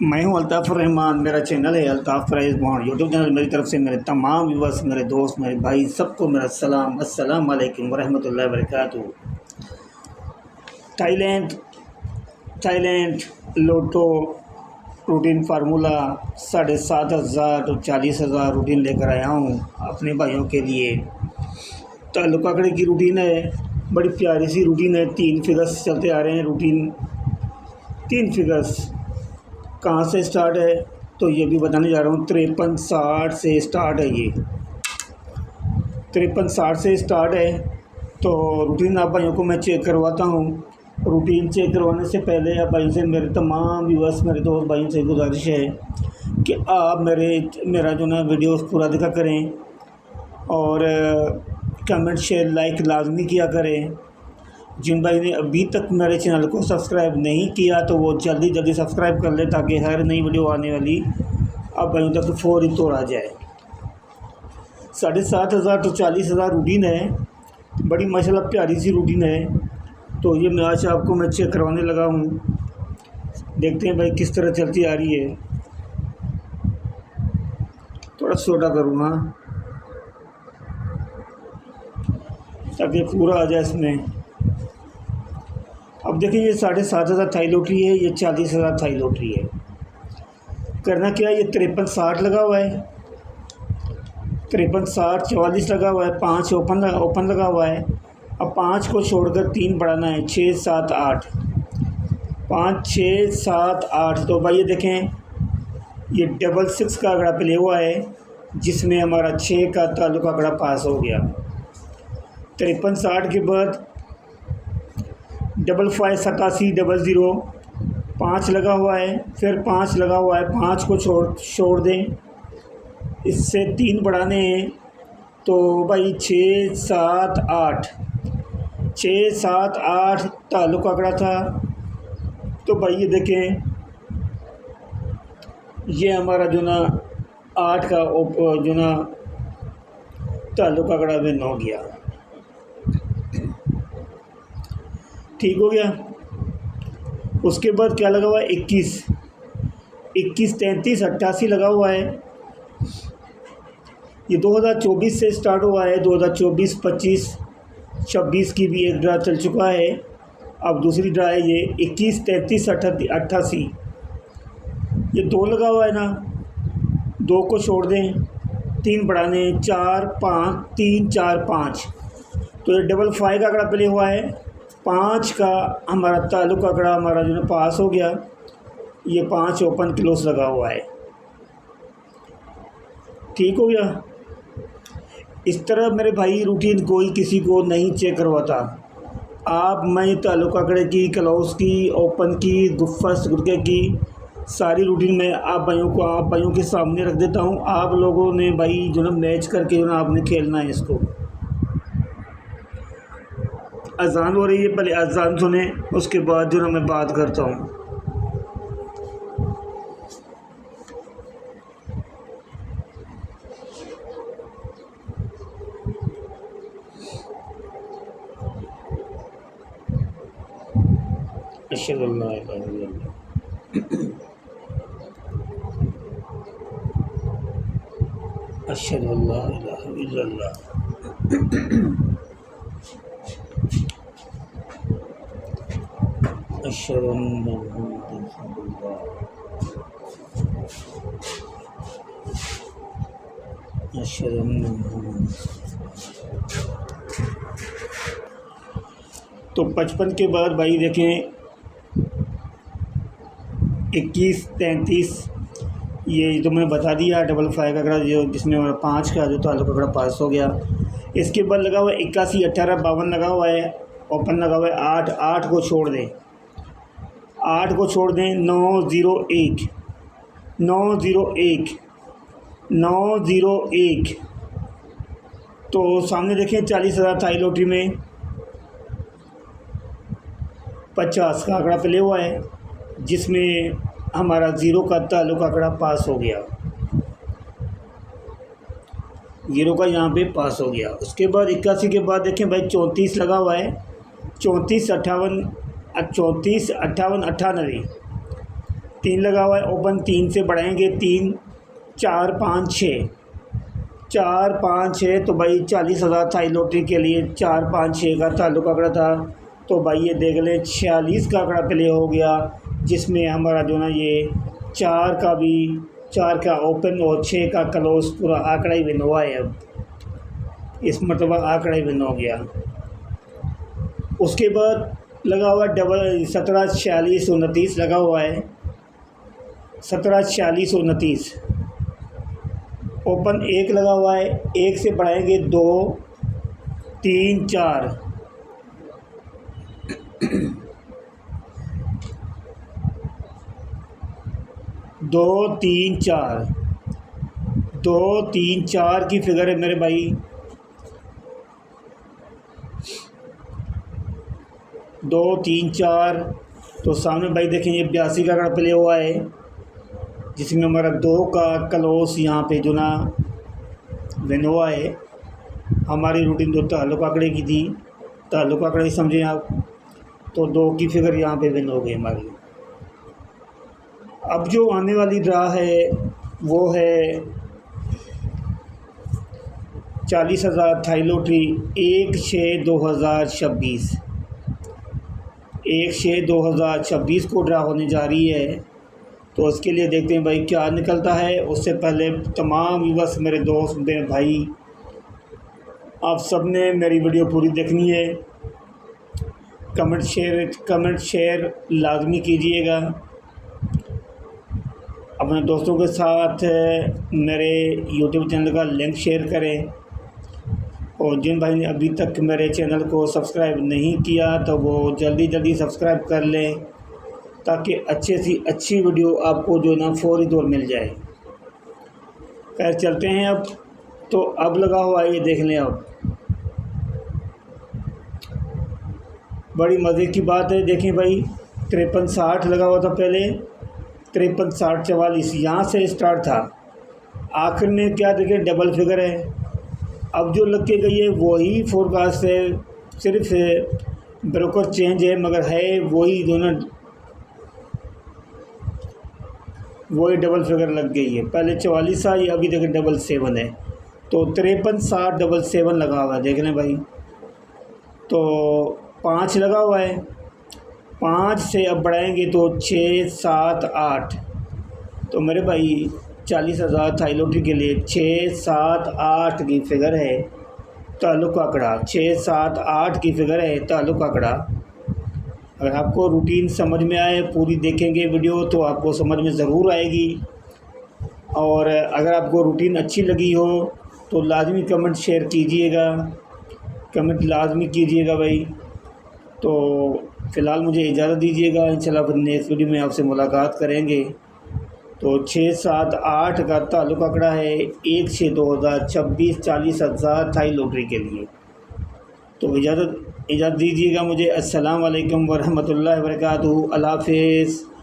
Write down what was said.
मैं हूं अल्ताफ़ रहमान। मेरा चैनल है अल्ताफ़ फैज़ मोहन यूट्यूब चैनल। मेरी तरफ से मेरे तमाम व्यूअर्स, मेरे दोस्त, मेरे भाई, सबको मेरा सलाम। अस्सलाम वालेकुम वरहमतुल्लाहि वबरकातुहू। थाईलैंड थाईलैंड लोटो रूटीन फार्मूला 7,500 तो 40,000 रूटीन लेकर आया हूँ अपने भाइयों के लिए। ताल्लुक आंकड़े की रूटीन है, बड़ी प्यारी सी रूटीन है। 3 फिगर्स चलते आ रहे हैं रूटीन। 3 फिगर्स कहाँ से स्टार्ट है तो ये भी बताने जा रहा हूँ। 5360 से स्टार्ट है। ये 5360 से स्टार्ट है। तो रूटीन आप भाइयों को मैं चेक करवाता हूँ। रूटीन चेक करवाने से पहले आप भाइयों से, मेरे तमाम व्यूअर्स, मेरे दोस्त भाइयों से गुजारिश है कि आप मेरा जो ना वीडियोस पूरा देखा करें और कमेंट शेयर लाइक लाजमी किया करें। जिन भाई ने अभी तक मेरे चैनल को सब्सक्राइब नहीं किया तो वो जल्दी सब्सक्राइब कर ले, ताकि हर नई वीडियो आने वाली अब भाइयों तक फ़ौरी तौर आ जाए। 7,500 तो 40,000 रूटीन है, बड़ी माशाल्लाह प्यारी सी रूटीन है। तो ये मैं आज आपको मैं चेक करवाने लगा हूँ। देखते हैं भाई किस तरह चलती आ रही है। थोड़ा छोटा करूँगा ताकि पूरा आ जाए इसमें। अब देखिए, ये 7,500 थाई लॉटरी है, ये 40,000 थाई लॉटरी है। करना क्या है, ये 5360 लगा हुआ है, 5360 44 लगा हुआ है, 5 ओपन लगा हुआ है। अब 5 को छोड़कर 3 बढ़ाना है, 6 7 8, 5 6 7 8। तो भाई ये देखें, ये डबल 6 का आंकड़ा प्ले हुआ है, जिसमें हमारा 6 का ताल्लुक आंकड़ा पास हो गया। 5360 के बाद 55 87 00 5 लगा हुआ है, फिर 5 लगा हुआ है, 5 को छोड़ दें, इससे 3 बढ़ाने हैं। तो भाई 6 7 8, 6 7 8 ताल्लुक आंकड़ा था। तो भाई ये देखें, ये हमारा जो ना 8 का जो ना ताल्लुक आंकड़ा विन हो गया। ठीक हो गया। उसके बाद क्या लगा हुआ है, 21 33 88 लगा हुआ है। ये 2024 से स्टार्ट हुआ है। 2024 25 26 की भी एक ड्रा चल चुका है। अब दूसरी ड्रा है ये 21 33 88। ये 2 लगा हुआ है ना, 2 को छोड़ दें, 3 बढ़ाने, 4 5 3 4 5। तो ये डबल 5 का आंकड़ा प्ले हुआ है। 5 का हमारा ताल्लुक आंकड़ा हमारा जो है पास हो गया। ये 5 ओपन क्लोज लगा हुआ है। ठीक हो गया। इस तरह मेरे भाई रूटीन कोई किसी को नहीं चेक करवाता। आप मैं ताल्लुक आंकड़े की, क्लोज की, ओपन की, फर्स्ट गुटके की सारी रूटीन मैं आप भाइयों के सामने रख देता हूँ। आप लोगों ने भाई जो ना मैच करके जो ना आपने खेलना है इसको। अजान हो रही है, पहले अजान सुने, उसके बाद जो ना मैं बात करता हूँ। अशहदु अल्ला इलाहा इल्लल्लाह, अशहदु अल्ला इलाहा इल्लल्लाह, अशहदु अन्ना मुहम्मदन रसूलुल्लाह, अशहदु अन्ना मुहम्मदन। तो 55 के बाद भाई देखें, 21 33, ये तो मैंने बता दिया। डबल 5 का आंकड़ा जो जिसमें हमारा 5 का जो ताल्लुक आंकड़ा पास हो गया। इसके बाद लगा हुआ है 81 18 52 लगा हुआ है, ओपन लगा हुआ है। 8 8 को छोड़ दें, 8 को छोड़ दें, 9 0 1 9 0 1 9 0 1। तो सामने देखें 40,000 थाई लॉटरी में 50 का आंकड़ा प्ले हुआ है, जिसमें हमारा 0 का ताल्लुक आंकड़ा पास हो गया। 0 का यहाँ पे पास हो गया। उसके बाद 81 के बाद देखें भाई 34 लगा हुआ है, 34 58 98 3 लगा हुआ है ओपन, 3 से बढ़ाएंगे 3 4 5 6, 4 5 6 तो भाई 40,000 था लॉटरी के लिए। 4 5 6 का ताल्लुक आंकड़ा था, तो भाई ये देख लें 46 का आंकड़ा प्ले हो गया, जिसमें हमारा जो ना ये 4 का भी, 4 का ओपन और 6 का क्लोज, पूरा आंकड़ा ही विन हुआ है। अब इस मरतबा आंकड़ा ही विन हो गया। उसके बाद लगा हुआ डबल 17 46 29 लगा हुआ है, 17 46 29 ओपन 1 लगा हुआ है, 1 से बढ़ाएंगे 2 3 4, 2 3 4, 2 3 4 की फिगर है मेरे भाई। 2 3 4 तो सामने भाई देखें ये 82 का आंकड़ा प्ले हुआ है, जिसमें हमारा 2 का क्लोज यहाँ पे जो ना विन हुआ है। हमारी रूटीन तो ताल्लुक आंकड़े की थी, ताल्लुक आंकड़े समझें आप, तो 2 की फिगर यहाँ पे विन हो गई हमारी। अब जो आने वाली ड्रा है वो है 40,000 थाई लॉटरी 1/6/2026, 1/6/2026 को ड्रा होने जा रही है। तो उसके लिए देखते हैं भाई क्या निकलता है। उससे पहले तमाम व्यूअर्स, मेरे दोस्त, मेरे भाई, आप सब ने मेरी वीडियो पूरी देखनी है। कमेंट शेयर लाजमी कीजिएगा। अपने दोस्तों के साथ मेरे यूट्यूब चैनल का लिंक शेयर करें, और जिन भाई ने अभी तक मेरे चैनल को सब्सक्राइब नहीं किया तो वो जल्दी सब्सक्राइब कर लें, ताकि अच्छे से अच्छी वीडियो आपको जो ना फौरी तौर मिल जाए। खैर चलते हैं अब। तो अब लगा हुआ है, ये देख लें अब, बड़ी मज़े की बात है। देखें भाई 53 60 लगा हुआ था पहले, 53 60 44 यहाँ से स्टार्ट था। आखिर में क्या देखें डबल फिगर है। अब जो लग के गई है वही फोरकास्ट है, सिर्फ ब्रोकर चेंज है, मगर है वही दोनों, वही डबल फिगर लग गई है। पहले 44 था, ये अभी देखें 7 है, तो 53 60 7 लगा हुआ है। देख लें भाई, तो 5 लगा हुआ है, 5 से अब बढ़ाएंगे तो 6 7 8, तो मेरे भाई 40,000 थाई लॉटरी के लिए 6 7 8 की फिगर है ताल्लुक आंकड़ा, 6 7 8 की फिगर है ताल्लुक आंकड़ा। अगर आपको रूटीन समझ में आए, पूरी देखेंगे वीडियो तो आपको समझ में ज़रूर आएगी। और अगर आपको रूटीन अच्छी लगी हो तो लाजमी कमेंट शेयर कीजिएगा, कमेंट लाजमी कीजिएगा भाई। तो फ़िलहाल मुझे इजाज़त दीजिएगा, इंशाल्लाह फिर नेक्स्ट वीडियो में आपसे मुलाकात करेंगे। तो 6 7 8 का ताल्लुक आंकड़ा है 1/6/2026, 40,000 थाई लॉटरी के लिए। तो इजाज़त दीजिएगा मुझे। अस्सलाम वालेकुम वरहमतुल्लाहि वबरकातुहू। अल्लाह हाफ़िज़।